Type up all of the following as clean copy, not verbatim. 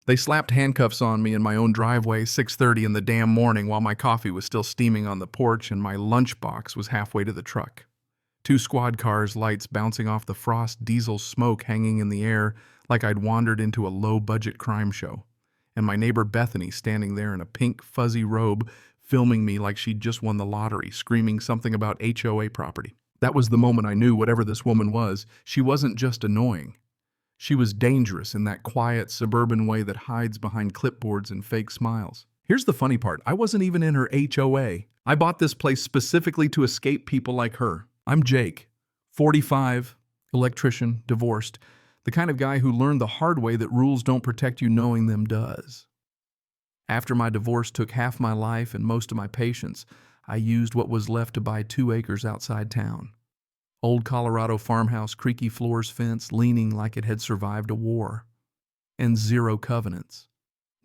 They slapped handcuffs on me in my own driveway, 6:30 in the damn morning, while my coffee was still steaming on the porch and my lunchbox was halfway to the truck. Two squad cars, lights bouncing off the frost, diesel smoke hanging in the air like I'd wandered into a low-budget crime show. And my neighbor Bethany standing there in a pink, fuzzy robe, filming me like she'd just won the lottery, screaming something about HOA property. That was the moment I knew whatever this woman was, she wasn't just annoying. She was dangerous in that quiet, suburban way that hides behind clipboards and fake smiles. Here's the funny part. I wasn't even in her HOA. I bought this place specifically to escape people like her. I'm Jake, 45, electrician, divorced, the kind of guy who learned the hard way that rules don't protect you, knowing them does. After my divorce took half my life and most of my patience, I used what was left to buy 2 acres outside town. Old Colorado farmhouse, creaky floors, fence, leaning like it had survived a war. And 0 covenants.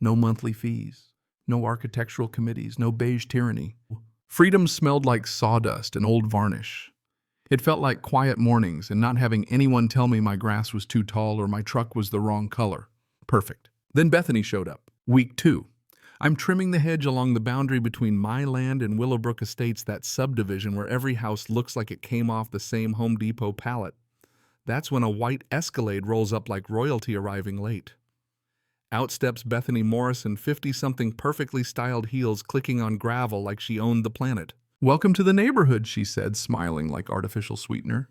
No monthly fees. No architectural committees. No beige tyranny. Freedom smelled like sawdust and old varnish. It felt like quiet mornings and not having anyone tell me my grass was too tall or my truck was the wrong color. Perfect. Then Bethany showed up. Week 2. I'm trimming the hedge along the boundary between my land and Willowbrook Estates, that subdivision where every house looks like it came off the same Home Depot pallet. That's when a white Escalade rolls up like royalty arriving late. Out steps Bethany Morrison, 50-something perfectly styled heels clicking on gravel like she owned the planet. "Welcome to the neighborhood," she said, smiling like artificial sweetener.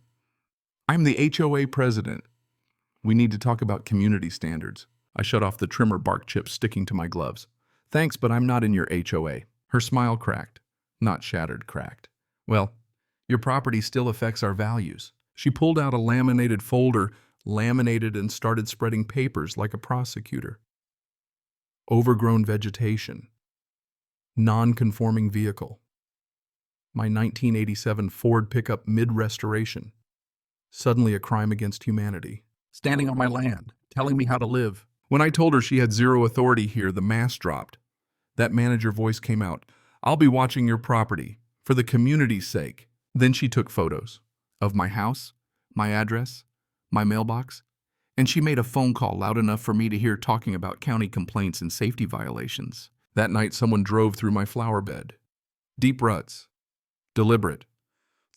"I'm the HOA president. We need to talk about community standards." I shut off the trimmer bark chips sticking to my gloves. "Thanks, but I'm not in your HOA." Her smile cracked. Not shattered, cracked. "Well, your property still affects our values." She pulled out a laminated folder, laminated and started spreading papers like a prosecutor. Overgrown vegetation. Non-conforming vehicle. My 1987 Ford pickup mid-restoration. Suddenly a crime against humanity. Standing on my land, telling me how to live. When I told her she had 0 authority here, the mask dropped. That manager voice came out. "I'll be watching your property, for the community's sake." Then she took photos of my house, my address, my mailbox, and she made a phone call loud enough for me to hear, talking about county complaints and safety violations. That night someone drove through my flower bed. Deep ruts. Deliberate.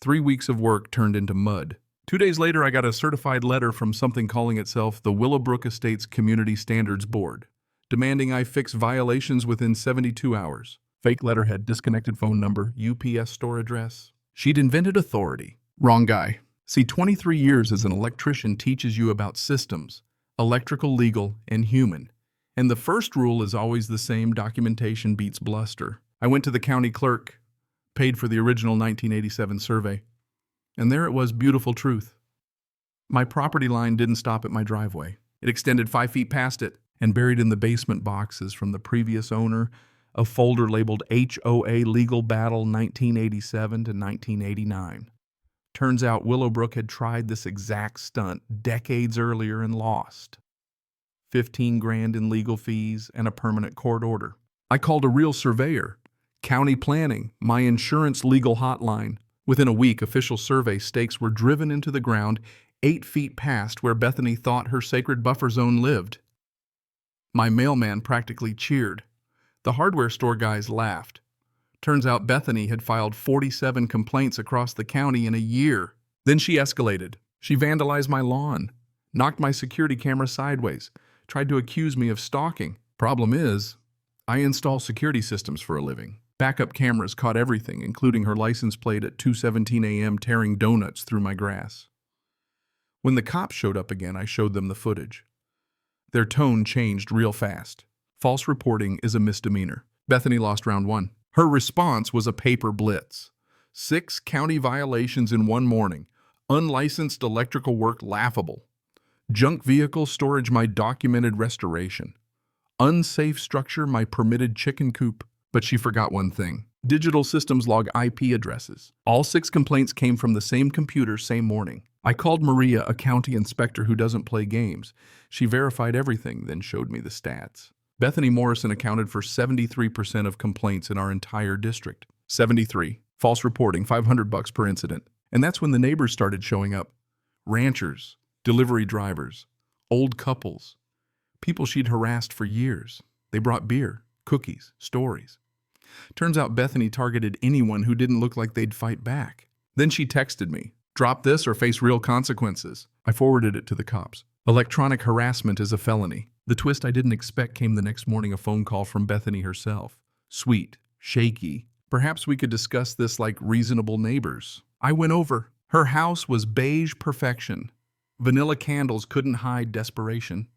3 weeks of work turned into mud. 2 days later I got a certified letter from something calling itself the Willowbrook Estates Community Standards Board, demanding I fix violations within 72 hours. Fake letterhead, disconnected phone number, UPS store address. She'd invented authority. Wrong guy. See, 23 years as an electrician teaches you about systems, electrical, legal, and human. And the first rule is always the same: documentation beats bluster. I went to the county clerk, paid for the original 1987 survey, and there it was, beautiful truth. My property line didn't stop at my driveway. It extended 5 feet past it, and buried in the basement boxes from the previous owner, a folder labeled HOA Legal Battle 1987 to 1989. Turns out Willowbrook had tried this exact stunt decades earlier and lost. 15 grand in legal fees and a permanent court order. I called a real surveyor, county planning, my insurance legal hotline. Within a week, official survey stakes were driven into the ground 8 feet past where Bethany thought her sacred buffer zone lived. My mailman practically cheered. The hardware store guys laughed. Turns out Bethany had filed 47 complaints across the county in a year. Then she escalated. She vandalized my lawn, knocked my security camera sideways, tried to accuse me of stalking. Problem is, I install security systems for a living. Backup cameras caught everything, including her license plate at 2:17 a.m. tearing donuts through my grass. When the cops showed up again, I showed them the footage. Their tone changed real fast. False reporting is a misdemeanor. Bethany lost round 1. Her response was a paper blitz. 6 county violations in one morning. Unlicensed electrical work, laughable. Junk vehicle storage, my documented restoration. Unsafe structure, my permitted chicken coop. But she forgot one thing. Digital systems log IP addresses. All 6 complaints came from the same computer, same morning. I called Maria, a county inspector who doesn't play games. She verified everything, then showed me the stats. Bethany Morrison accounted for 73% of complaints in our entire district. 73. False reporting, $500 per incident. And that's when the neighbors started showing up. Ranchers, delivery drivers, old couples. People she'd harassed for years. They brought beer, cookies, stories. Turns out Bethany targeted anyone who didn't look like they'd fight back. Then she texted me, "Drop this or face real consequences." I forwarded it to the cops. Electronic harassment is a felony. The twist I didn't expect came the next morning, a phone call from Bethany herself. Sweet, shaky. "Perhaps we could discuss this like reasonable neighbors." I went over. Her house was beige perfection. Vanilla candles couldn't hide desperation.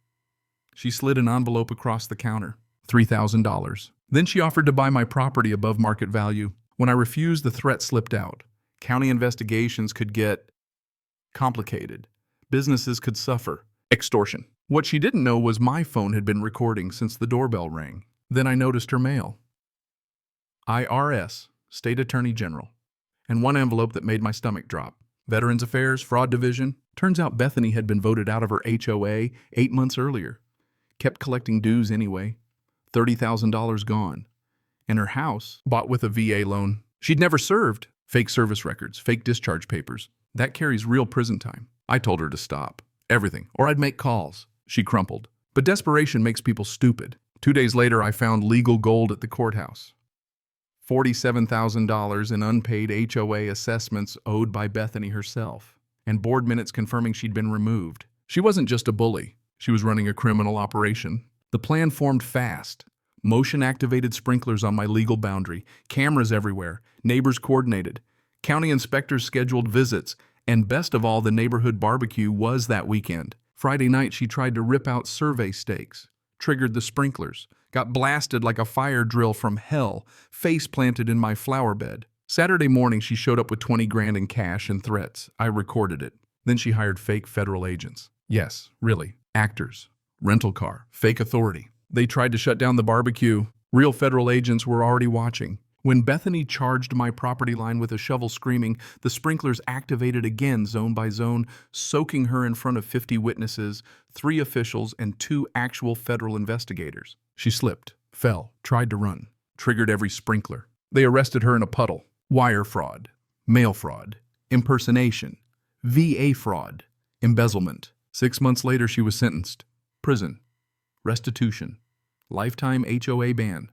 She slid an envelope across the counter. $3,000. Then she offered to buy my property above market value. When I refused, the threat slipped out. County investigations could get complicated. Businesses could suffer. Extortion. What she didn't know was my phone had been recording since the doorbell rang. Then I noticed her mail. IRS, State Attorney General. And one envelope that made my stomach drop. Veterans Affairs, Fraud Division. Turns out Bethany had been voted out of her HOA 8 months earlier. Kept collecting dues anyway. $30,000 gone. And her house, bought with a VA loan. She'd never served. Fake service records, fake discharge papers. That carries real prison time. I told her to stop. Everything. Or I'd make calls. She crumpled. But desperation makes people stupid. 2 days later, I found legal gold at the courthouse. $47,000 in unpaid HOA assessments owed by Bethany herself. And board minutes confirming she'd been removed. She wasn't just a bully. She was running a criminal operation. The plan formed fast. Motion-activated sprinklers on my legal boundary, cameras everywhere, neighbors coordinated, county inspectors scheduled visits, and best of all, the neighborhood barbecue was that weekend. Friday night, she tried to rip out survey stakes, triggered the sprinklers, got blasted like a fire drill from hell, face planted in my flower bed. Saturday morning, she showed up with 20 grand in cash and threats. I recorded it. Then she hired fake federal agents. Yes, really. Actors, rental car, fake authority. They tried to shut down the barbecue. Real federal agents were already watching. When Bethany charged my property line with a shovel screaming, the sprinklers activated again zone by zone, soaking her in front of 50 witnesses, 3 officials, and 2 actual federal investigators. She slipped, fell, tried to run, triggered every sprinkler. They arrested her in a puddle. Wire fraud, mail fraud, impersonation, VA fraud, embezzlement. 6 months later, she was sentenced. Prison, restitution, lifetime HOA ban,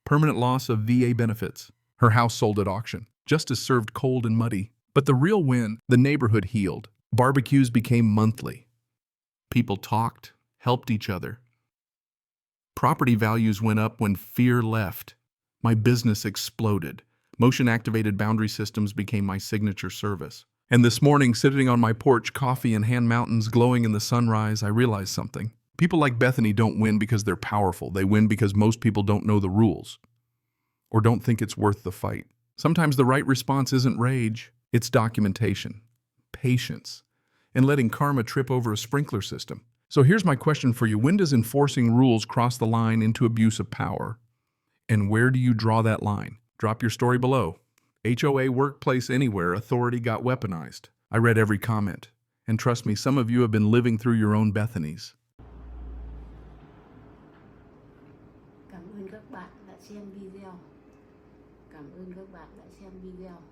permanent loss of VA benefits. Her house sold at auction. Justice served cold and muddy. But the real win, the neighborhood healed. Barbecues became monthly. People talked, helped each other. Property values went up when fear left. My business exploded. Motion-activated boundary systems became my signature service. And this morning, sitting on my porch, coffee and hand mountains glowing in the sunrise, I realized something. People like Bethany don't win because they're powerful. They win because most people don't know the rules or don't think it's worth the fight. Sometimes the right response isn't rage. It's documentation, patience, and letting karma trip over a sprinkler system. So here's my question for you. When does enforcing rules cross the line into abuse of power? And where do you draw that line? Drop your story below. HOA, workplace, anywhere, authority got weaponized. I read every comment. And trust me, some of you have been living through your own Bethanies. Cảm ơn các bạn đã xem video. Cảm ơn các bạn đã xem video.